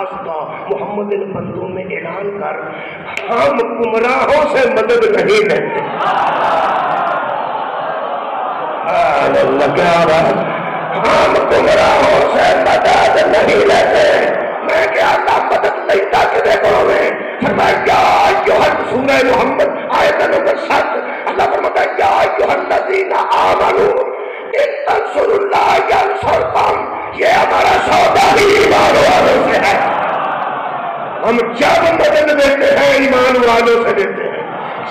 واسطہ محمد ان بندوں میں اعلان کر، ہم گمراہوں سے مدد نہیں لیتے۔ ہم گمراہوں سے مدد نہیں لیتے۔ میں کیا اللہ مدد لیتا کدے کو میں فرمایا سورہ محمد آیت نمبر 7 اللہ فرماتا ہے یا ایھا الذین آمنوا ان تنصروا اللہ ینصرکم، یہ ہمارا سودا ہی ایمان والوں سے ہے۔ ہم جب مدد دیتے ہیں ایمان والوں سے دیتے ہیں،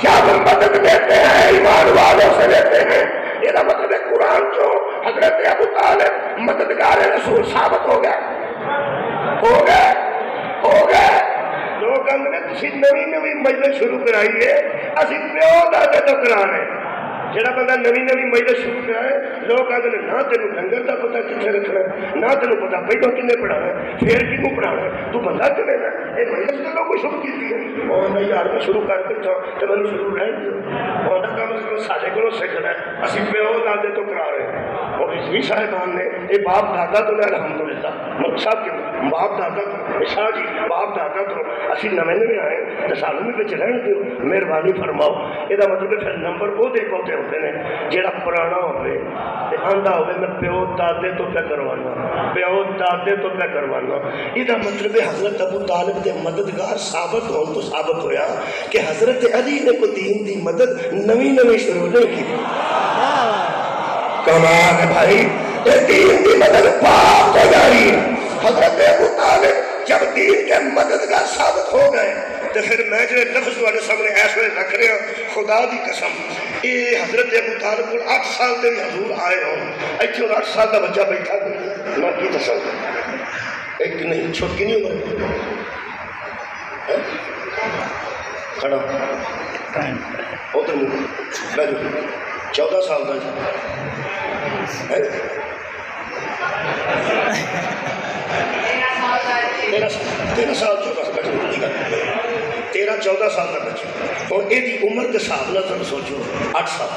جب مدد دیتے ہیں ایمان والوں سے دیتے ہیں۔ یہ مطلب ہے قرآن جو حضرت ابو طالب مددگار رسول ثابت ہو گئے۔ لوگ اندر تسی نوی مجلس شروع کرائیے، اسی پیو دادے تو کرا رہے ہیں۔ جڑا بندہ نوی مجلس شروع کرائے، لوگ آدھے نہ تینوں لنگر کا پتہ کتنے رکھنا ہے، نہ تینوں پتہ پہلو کنے پڑھانا ہے، پھر کنوں پڑھانا ہے، تو بندہ کنے نا یہ مجلس تو لوگوں شروع کی ہے۔ وہ یار میں شروع کر کے تھا تو میں شروع رہن دو، وہ کام سارے کو سیکھنا ہے، اسی پیو دادے تو کرا رہے ہیں۔ اور رضوی صاحبان نے یہ باپ دادا تو الحمدللہ ملک صاحب کے باپ دادا تو شاہ جی باپ دادا تو اسی نویں آئے تو سالوں میں بچ رہن دیو، مہربانی فرماؤ۔ یہ مطلب پھر نمبر وہ دے پوتے ہوتے ہیں جہاں پرانا ہوئے آندا ہوئے میں پیو دادے تو پہ کروانا، پیو دادے تو پہ کروانا۔ یہ مطلب حضرت ابو طالب کے مددگار ثابت ہون تو ثابت ہویا کہ حضرت علی نے کو دین دی مدد نویں شروع نہیں کی۔ کمال بھائی یہ دین کی مدد باپ سے جاری ہے۔ حضرت ابو طالب جب دین کے مددگار ثابت ہو گئے تو پھر میں جو لفظ والے سامنے ایسے رکھ رہا ہوں، خدا دی قسم یہ حضرت ابو طالب کو 8 سال سے بھی حضور آئے ہوں، ایتھے 8 سال کا بچہ بیٹھا میں کی تصور ایک نہیں چھوٹی نہیں عمر کھڑا ادھر بیٹھو 14 سال کا 13 سال 14 سال کا بچہ اور یہ عمر کے حساب نہ تم سوچو 8 سال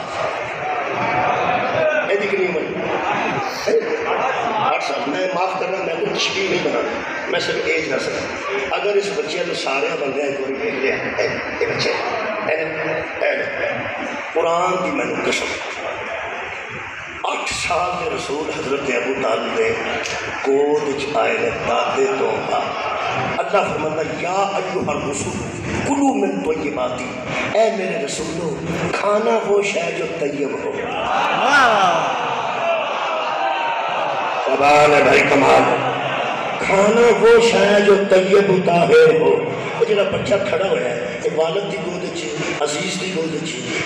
یہ کتنی عمر 8 سال۔ میں معاف کرنا میں کوئی تشبیہ نہیں بنانا، میں صرف ایج نہ سکتا۔ اگر اس بچے تو سارے بندے ہیں کوئی دیکھ لیا یہ بچے قرآن کی میں نے قسم 8 سال کے رسول حضرت ابو طالب نے گود آئے نے دادے تو اللہ فرماتا یا ایھا الرسول کلوا من طیبات، اے میرے رسولو کھانا وہ شے جو طیب ہو۔ کمال ہے بھائی کمال، کھانا وہ شے جو طیب و طاہر ہو۔ وہ جڑا بچہ کھڑا ہوا ہے یہ والد کی گود عزیز کی گود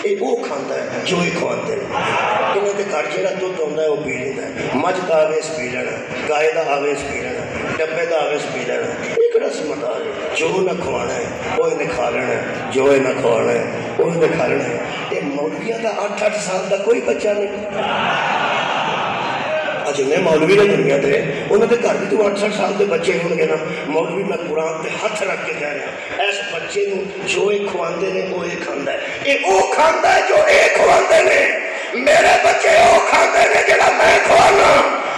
یہ وہ کھانا ہے جو یہ کھواتے ہیں۔ انہوں کے گھر جہاں دودھ آتا ہے وہ پی لینا ہے، مجھ کا آویز پی لینا، گائے کا آویز پی لینا، ڈبے کا آویز پی لینا۔ ایک رسمت آ ہے جو نہ کھوانا ہے وہ انہیں کھا لینا ہے، جو نہ کھوانا ہے وہ انہیں کھا لینا ہے۔ یہ مولویوں کا 8 سال کا کوئی بچہ نہیں۔ جنہیں مولوی نے دنیا تے انہوں نے گھر بھی تو 8 سال کے بچے ہوں گے نا۔ مولوی میں قرآن تے ہاتھ رکھ کے کہہ رہا اس بچے نو جو یہ کھواندے نے وہ یہ کھاندا ہے، یہ وہ کھاندا ہے جو یہ کھواندے نے۔ میرے بچے وہ کھاندے نے جڑا میں کھوانا،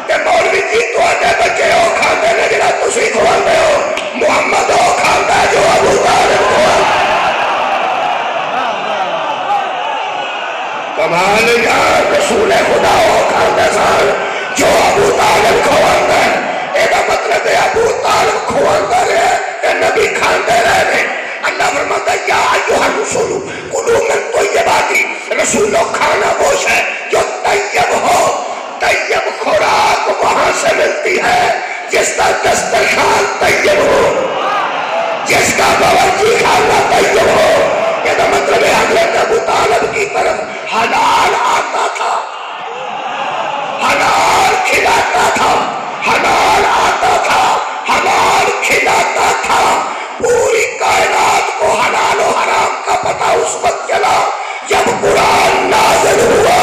تے مولوی جی تواڈے بچے وہ کھاندے نے جڑا تسی کھواندے ہو۔ محمد وہ کھاندا ہے جو ابو طالب کھواندا ہے۔ کمال یا رسول خدا وہ کھاندا سن جو ابو طالب کھواندا ہے۔ یہ مطلب ہے ابو طالب کھواندا رہے کہ نبی کھاندے رہے۔ اللہ فرماتا ہے یا ایھا الرسول کلوا من طیبات، رسولو کھانا وہ ہے جو طیب ہو۔ طیب خوراک وہاں سے ملتی ہے جس کا دسترخوان طیب ہو، جس کا باورچی خانہ طیب ہو۔ یہ مطلب ہے حضرت ابو طالب کی طرف حلال آتا تھا، حلال کھلاتا تھا، حلال آتا تھا، حلال کھلاتا تھا۔ پوری کائنات کو حلال و حرام کا پتہ اس وقت چلا جب قرآن نازل ہوا۔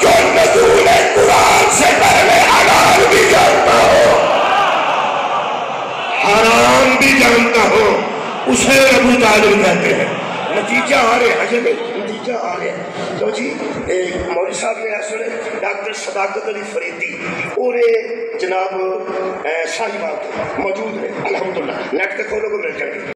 جو نزول قرآن سے پہلے حلال بھی جانتا ہو حرام بھی جانتا ہو اسے ابو طالب کہتے ہیں۔ نتیجہ آ رہے ہیں نتیجہ آ رہے ہیں۔ تو جی مولوی صاحب نے سنے ڈاکٹر صداقت علی فریدی اور جناب صاحبات موجود ہیں الحمدللہ۔ نیٹ تے کھولو کو مل جائے گی.